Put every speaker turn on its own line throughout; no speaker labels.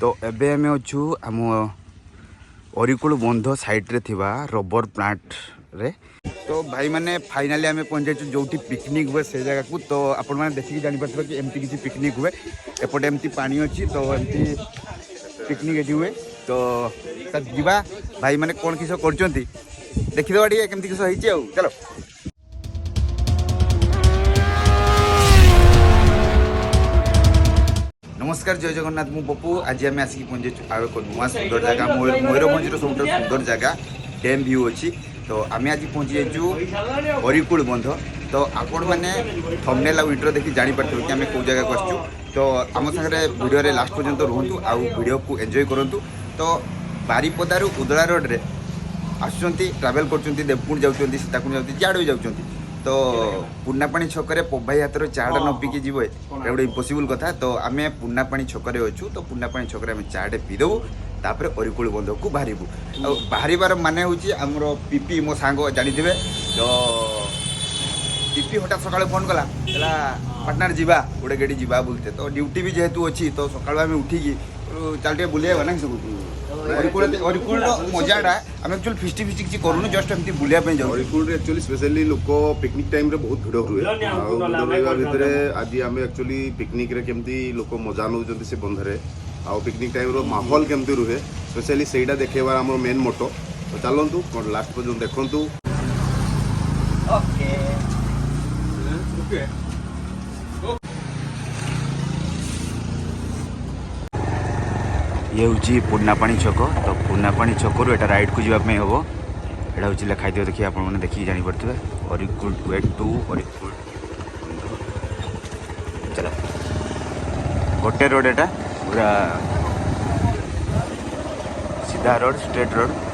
तो एबे आम अच्छू आम अरिकुल बंध साइड्रे थिबा रबर प्लांट रे। तो भाई मैंने फाइनाली आम पहुंचे जो पिकनिक हुए से जगह को। तो आपण मैंने देखिए जापर कि एमती किसी पिकनिक हुए एपटे एमती पानी अच्छी तो एमती पिकनिक ये हुए। तो जीवा भाई मैंने कौन किस कर देखीदे टे केमती किस हो चलो। नमस्कार जय जगन्नाथ मु पप्पू। आज आम आसिक पहुंचे आउ एक नुआ सुंदर जगह मयूरभंजर सब सुंदर जगह डैम व्यू अच्छी। तो आम आज पहुंची जाइचु अरिकुल बंध। तो आपण मैंने थंबनेल और इंट्रो देखि जानी पारथि कि आम कौ जगह को आसचु। तो आम सागरे वीडियो रे लास्ट पर्यंत रुहतु आ वीडियो को एंजॉय करंतु। तो बारिपदारु उदला रोड रे आसुचंती ट्रैवल करचंती देवकुंड जाउचंती सीताकुंड जाउचंती जाडो जाउचंती। तो पुन्नापाणी छकरे पभाई हाथर चाटा न पीकी जीवे एटा गोटे इम्पॉसिबल कथा। तो आम पुन्नापाणी छकरे अच्छु। तो पुन्नापाणी छकरे आम चाटे पीदेबू तापर अरिकुल बंध को बाहरबू। बाहर माने हूँ आमर पीपी मो सांग जानी थे। तो पीपी हठात सकाल फोन कला पार्टनर जीवा गोटे गेडी जीवा बोलते। तो ड्यूटी भी जेहेतु अच्छी तो सकाल आम उठिकी चल टे बुलेबा ना सब अरिकुल मजाटा आम एक्चुअली फिस्टी फिस्टी किसी करूँ जस्ट एमती बुलाया जाऊँ।
अरिकुल एक्चुअली स्पेशली लोक पिकनिक टाइम रे बहुत भिड़ हुए भितर आज आम एक्चुअली पिकनिक रे केमती लोक मजा नौकरी से बंधरे आ पिकनिक टाइम रो माहौल केमती रुहे स्पेशली सेटा देखेबार आम मेन मोटो। तो चलतु लास्ट पर्यटन देखु।
ये हूँ पुन्नापाणी छक। तो पुन्नापाणी छक रू एटा राइट को जावाई हम एटा हूँ लिखाई दिव देखिए आपने देखिए जानीपे अरिकुल टू अरिकुल चलो गोटे रोड एटा पूरा सीधा रोड स्ट्रेट रोड।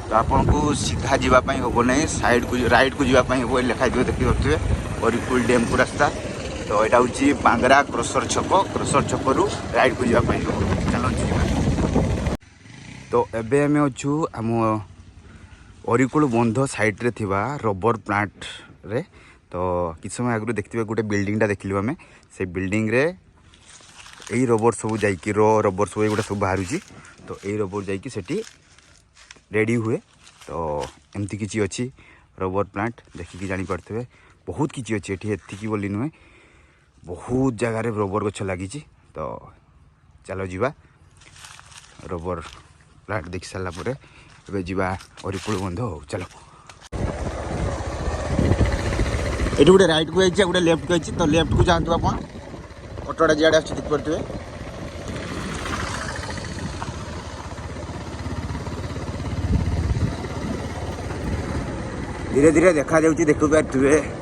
तो आपन को सीधा जीवाई हम ना साइड को राइट को जीवाई हम लिखाई दिए देखिए पारे अरिकुल डैम को रास्ता। तो यहाँ हूँ बांगरा क्रसर छक रू राइट को जीवाई हम चलो। तो एबे आम अच्छू आम अरिकुल बंध साइड्रे थिबा रबर प्लांट रे। तो किछ समय आगु देखते गोटे बिल्डिंगटा देखलु आम से बिल्डिंग रे यही रबर सब जाइए रबर सब ये सब बाहर। तो यही रबर जाइए सेठी रेडी हुए। तो एमती किसी अच्छी रबर प्लांट देखिकी जानीपे बहुत किसी अच्छी ये एतिकी बोली नुहे बहुत जगार रबर गछ लगी। तो चलो जीवा रबर प्लांट देख सारापर ए जा अरिकुल बंध हो चलो। ये गोटे राइट को जाइए गोटे लेफ्ट को तो लेफ्ट को जातु आप अटोटा जियाड़े आस देखिपे। धीरे धीरे देखा जाऊँ देखु पारे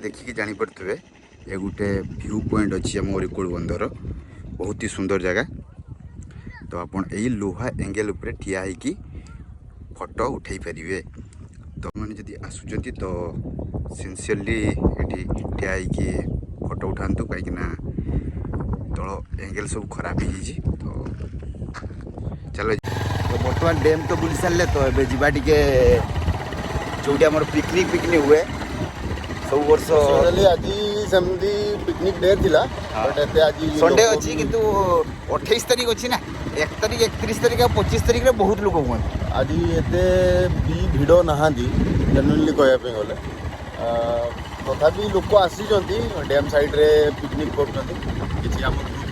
देखिए जानीपे ये गोटे व्यू पॉइंट अच्छी आम अरिकुल बंधर बहुत ही सुंदर जगह। तो आप लुहा एंगेल उपर ठिया होगी फोटो उठे पारे। तो मैंने जब आसुँच तो सिंसियरली ये ठिया फोटो उठातु कहीं तल एंगेल सब खराब हो। तो चलो तो बर्तमान डैम तो बुली सारे। तो ये जावा टे जो पिकनिक हुए सब वर्ष
आज सेमती पिकनिक डे थिला बट आज
संडे अच्छी किंतु 28 तारीख अच्छी ना 1 तारीख 31 तारीख 25 तारीख में बहुत लोग हुए।
आज एते भी भिड़ नहांती जेनुइनली कहवाई गले तथापि लोक आसी डैम साइड रे पिकनिक कर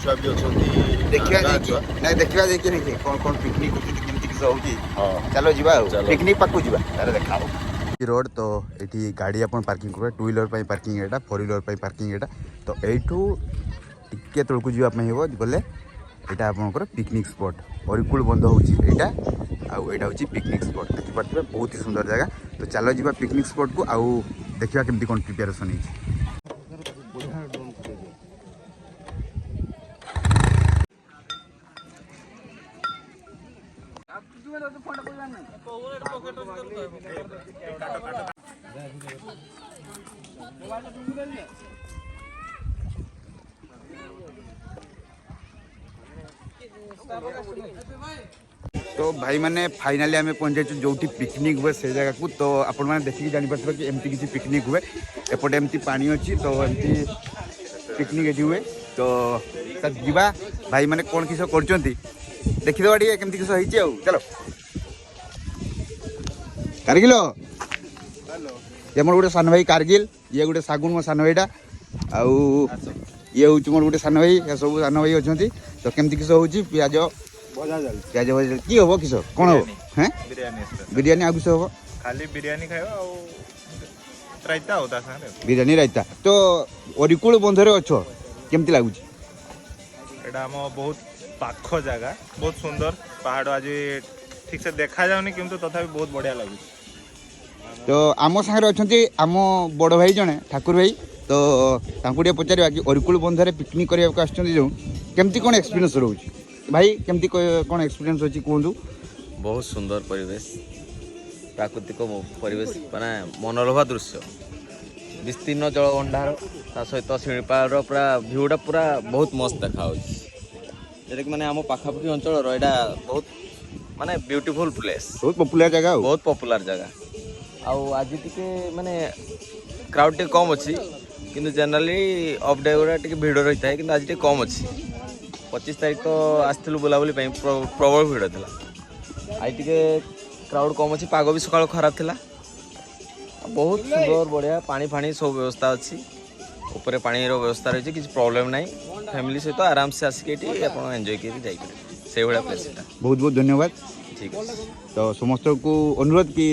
छुआ भी अछंती
देखिया
गाँ
देखि
छुआ
ना देखिया देखि नहीं कौन पिकनिक होती केमती किस होगी
हाँ
चलो जीवा
चलो।
पिकनिक पाकू जीवा तारे देखाओ रोड तो एठी गाड़ी अपन पार्किंग करबा टू व्हीलर पई पार्किंग एटा फोर व्हीलर पई पार्किंग एटा तो एठू टिके तळकू जीवा पई हेबो गले एटा आपनकर पिकनिक स्पॉट हरिकुल बंध होची एटा आउ एटा होची पिकनिक स्पॉट देखि पारथिबे बहुत ही सुंदर जगह तो चलो जीवा पिकनिक स्पॉट को आउ देखिबा केमती कोन प्रिपरेशन हिची तो भाई मैंने फाइनाली आम पहुंचे जो पिकनिक हुए से जगह को तो आपण मैंने देखिए जापर कि एमती किसी पिकनिक हुए एपटे एमती पानी अच्छी तो एमती पिकनिक ये हुए तो जीवा भाई मैंने कौन किस कर देखीदे टे केमती किस हो चलो कारगिल ये मोर गोटे सान भाई कारगिल ये गोटे सागुन मो सान भाईटा आउ ये हूँ मोर गोटे सान भाई सब सान भाई अच्छा तो केमती किस हो पिज प्याज भजा कि हम किस कौन हम हैं बिरियानी आ किस हम
खाली बिरियानी खाइबा और रायता होता सारे
बिरियानी रायता तो अरिकुल बंधरे अच्छ केमती लगुच
एटा हम बहुत पाख जगह बहुत सुंदर पहाड़ आज ठीक से देखा जाउनी किंतु तथापि बहुत बढ़िया लागु
तो आम सागर अच्छा आम बड़ भाई जड़े ठाकुर भाई तो तांको पचार कि अरिकुल बंधरे पिकनिक करने जो केमती कौन एक्सपीरियंस रोच भाई केमती कौन एक्सपीरियंस अच्छी कहतु
बहुत सुंदर परिवेश प्राकृतिक परिवेश माने मनोलोभा दृश्य विस्तीर्ण जल भंडार ता सहित शिल्पार पूरा भ्यूटा पूरा बहुत मस्त देखा जोटा कि माने आम पाखापाखि अंचल एटा बहुत माने ब्यूटीफुल प्लेस
बहुत पॉपुलर जगह
बहुत पॉपुलर जगह आउ आज टिके माने क्राउड टे कम अच्छी किंतु जनरली अफ डे गुड़ा टिके भिड़ रही है किंतु आज टे कम अच्छी 25 तारीख तो आसलु बुलाबुली प्रबल भिड़ था आज टिके क्राउड कम अच्छी पाग भी सकाल खराब थिला बहुत सुंदर बढ़िया पानी फाणी सब व्यवस्था अच्छी ऊपर पानी व्यवस्था रही किसी प्रॉब्लम ना फैमिली सहित आराम से आसिक आप एंजॉय कर से भाया प्लेस
बहुत बहुत धन्यवाद
ठीक है
तो समस्त को अनुरोध कि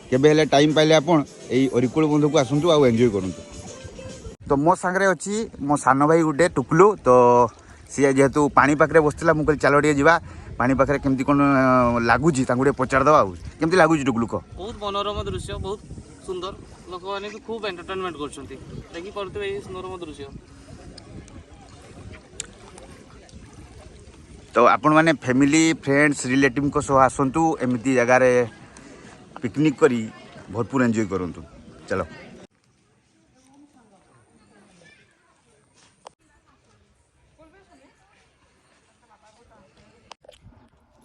केबे हेले टाइम पाइले आपण एई अरिकुल बंध को आसंतु आ एंजॉय करंतु तो मो सांगरे अछि मो सान भाई गुटे टुकलू तो सी जेहेतु पानी पाखरे बसला मु कहली चलो टे जीवा पानी पाखरे केमती कोन लागुची तांगुटे पचार दवा केमती लागुची टुकलू को
बहुत मनोरम दृश्य बहुत सुंदर लोक मैंने खूब एंटरटेनमेंट करछंती देखि परते ए मनोरम दृश्य
तो आपण माने फैमिली फ्रेंड्स रिलेटिव को सह आसंतु एमती जगह रे पिकनिक करी भरपूर एंजॉय करंतु चलो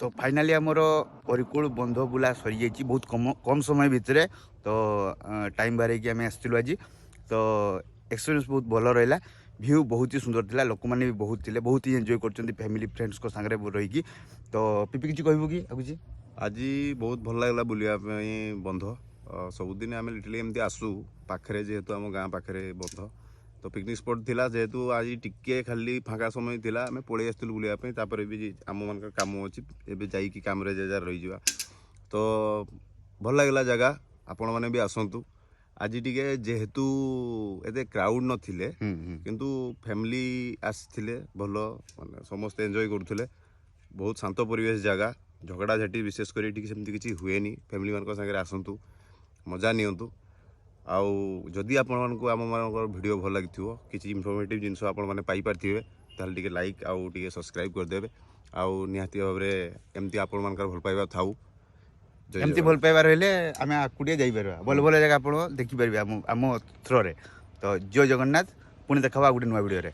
तो फाइनाली आमर अरिकुल बंध बुला सरी जाइए बहुत कम समय भितर तो टाइम बारे कि आम आसलु आज तो एक्सपीरियंस बहुत भल रहा व्यू बहुत ही सुंदर थिला लोक मैंने भी बहुत थे बहुत ही एंजॉय कर फैमिली फ्रेंड्स को सांगे रही तो पिपी किसी कहबू कि आगुची
आज बहुत भल लगला बुलिया बंध सबुदिन आम लिटली एमती आसू पाखे जेहेतु आम गाँ पाखे बंध तो पिकनिक स्पॉट थिला जेहेतु आज टिके खाली फाँका समय थिला आम पलि आसलु बुलिया तापर भी आम मान काम अच्छी एवं जाइए कम जे रही तो भल लगला जगह आपण मैंने भी आसतु आज टिके जेहेतु एते क्राउड नथिले किंतु फैमिली आसथिले भल माने समस्त एंजॉय करुले बहुत शांत परिवेश जगह झगड़ा झाटी विशेष कर सेमती किसी हुए फैमिली मान सागर आसतु मजा नियंतु आउ जदि आपण मानक आम मान वीडियो भल लगी किसी इनफॉर्मेटिव जिनस आपण मैंने पाई पारे ताल टिके लाइक आउ टिके सब्सक्राइब करदे आउ निहाती भाव में एमती आपण मान भल पाइबा थाउ
एमती भल पाइबार हेले आम आकुटिया जापर भल भल जगह आप देखिपारे आम थ्रो रे तो जय जगन्नाथ पुणी देखा गोटे नुआ वीडियो रे।